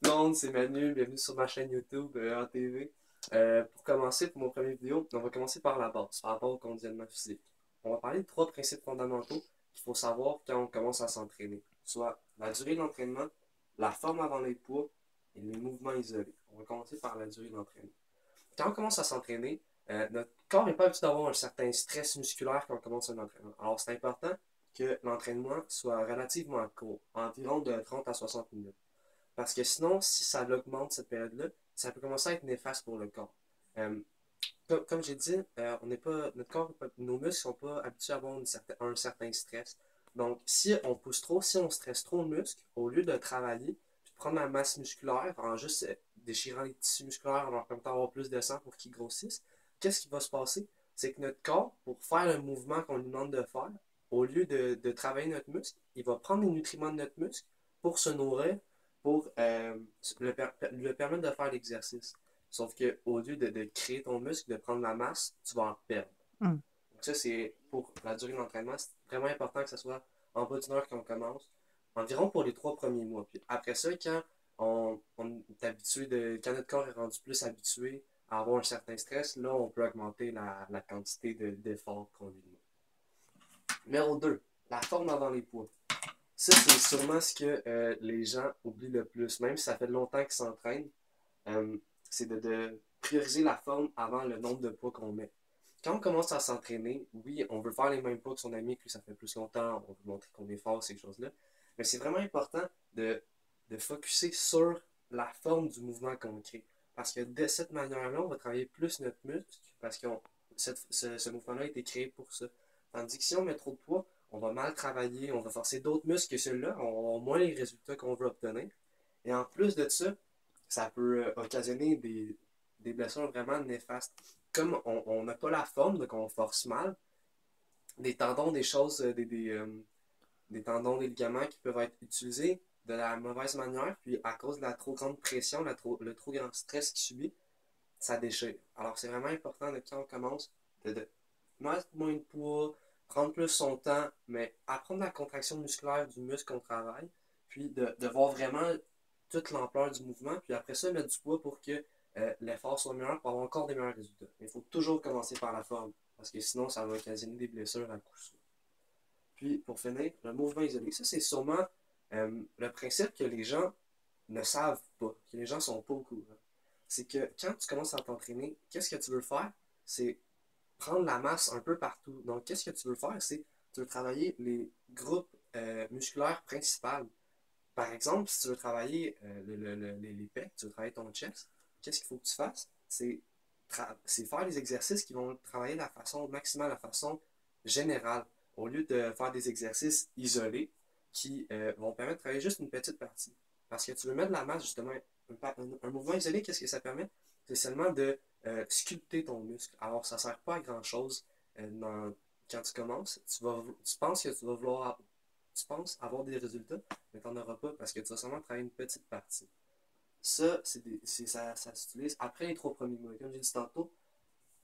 le monde, c'est Manu, bienvenue sur ma chaîne YouTube en TV. Pour commencer, pour mon premier vidéo, on va commencer par la base, par rapport au conditionnement physique. On va parler de trois principes fondamentaux qu'il faut savoir quand on commence à s'entraîner, soit la durée de l'entraînement, la forme avant les poids et les mouvements isolés. On va commencer par la durée de l'entraînement. Quand on commence à s'entraîner, notre corps n'est pas habitué d'avoir un certain stress musculaire quand on commence un entraînement. Alors c'est important que l'entraînement soit relativement court, environ de 30 à 60 minutes. Parce que sinon, si ça l'augmente cette période-là, ça peut commencer à être néfaste pour le corps. Euh, comme j'ai dit, on n'est pas, notre corps, nos muscles ne sont pas habitués à avoir un certain stress. Donc, si on pousse trop, si on stresse trop le muscle, au lieu de travailler, puis de prendre la masse musculaire en juste déchirant les tissus musculaires, en leur permettant d'avoir plus de sang pour qu'ils grossissent, qu'est-ce qui va se passer? C'est que notre corps, pour faire le mouvement qu'on lui demande de faire, au lieu de travailler notre muscle, il va prendre les nutriments de notre muscle pour se nourrir, pour lui permettre de faire l'exercice. Sauf qu'au lieu de créer ton muscle, de prendre la masse, tu vas en perdre. Mm. Donc ça, c'est pour la durée de l'entraînement. C'est vraiment important que ce soit en bas d'une heure qu'on commence. Environ pour les 3 premiers mois. Puis après ça, quand on est habitué quand notre corps est rendu plus habitué à avoir un certain stress, là, on peut augmenter la quantité d'efforts qu'on lui demande. Numéro 2, la forme avant les poids. Ça, c'est sûrement ce que les gens oublient le plus, même si ça fait longtemps qu'ils s'entraînent. C'est de prioriser la forme avant le nombre de poids qu'on met. Quand on commence à s'entraîner, oui, on veut faire les mêmes poids que son ami, que lui, ça fait plus longtemps, on veut montrer qu'on est fort, ces choses-là. Mais c'est vraiment important de focusser sur la forme du mouvement qu'on crée. Parce que de cette manière-là, on va travailler plus notre muscle, parce que ce mouvement-là a été créé pour ça. Tandis que si on met trop de poids, on va mal travailler, on va forcer d'autres muscles que ceux-là, on va avoir moins les résultats qu'on veut obtenir. Et en plus de ça peut occasionner des blessures vraiment néfastes. Comme on n'a pas la forme, donc on force mal, des tendons, des choses, des tendons, des ligaments qui peuvent être utilisés de la mauvaise manière, puis à cause de la trop grande pression, le trop grand stress qu'il subit, ça déchire. Alors c'est vraiment important de quand on commence de mettre moins de poids, prendre plus son temps, mais apprendre la contraction musculaire du muscle qu'on travaille, puis de voir vraiment toute l'ampleur du mouvement, puis après ça, mettre du poids pour que l'effort soit meilleur, pour avoir encore des meilleurs résultats. Mais il faut toujours commencer par la forme, parce que sinon, ça va occasionner des blessures à coup sûr. Puis, pour finir, le mouvement isolé. Ça, c'est sûrement le principe que les gens ne savent pas, que les gens ne sont pas au courant. C'est que quand tu commences à t'entraîner, qu'est-ce que tu veux faire? C'est prendre la masse un peu partout. Donc, qu'est-ce que tu veux faire? C'est tu veux travailler les groupes musculaires principaux. Par exemple, si tu veux travailler les pecs, tu veux travailler ton chest, qu'est-ce qu'il faut que tu fasses? C'est faire des exercices qui vont travailler la façon maximale, la façon générale, au lieu de faire des exercices isolés qui vont permettre de travailler juste une petite partie. Parce que tu veux mettre de la masse, justement, un mouvement isolé, qu'est-ce que ça permet? C'est seulement de sculpter ton muscle. Alors, ça ne sert pas à grand-chose quand tu commences. Tu penses que tu penses avoir des résultats, mais tu n'en auras pas parce que tu vas seulement travailler une petite partie. Ça, ça s'utilise après les 3 premiers mois. Comme j'ai dit tantôt,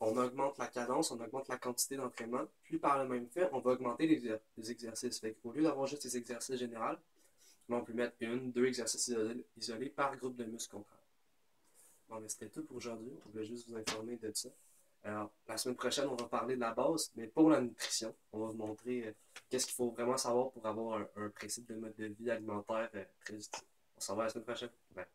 on augmente la cadence, on augmente la quantité d'entraînement, puis par le même fait, on va augmenter les exercices. Fait au lieu d'avoir juste des exercices généraux, on peut mettre deux exercices isolés par groupe de muscles qu'on travaille. Bon, mais c'était tout pour aujourd'hui. On voulait juste vous informer de ça. Alors, la semaine prochaine, on va parler de la base, mais pour la nutrition, on va vous montrer qu'est-ce qu'il faut vraiment savoir pour avoir un principe de mode de vie alimentaire très utile. On s'en va la semaine prochaine. Bye.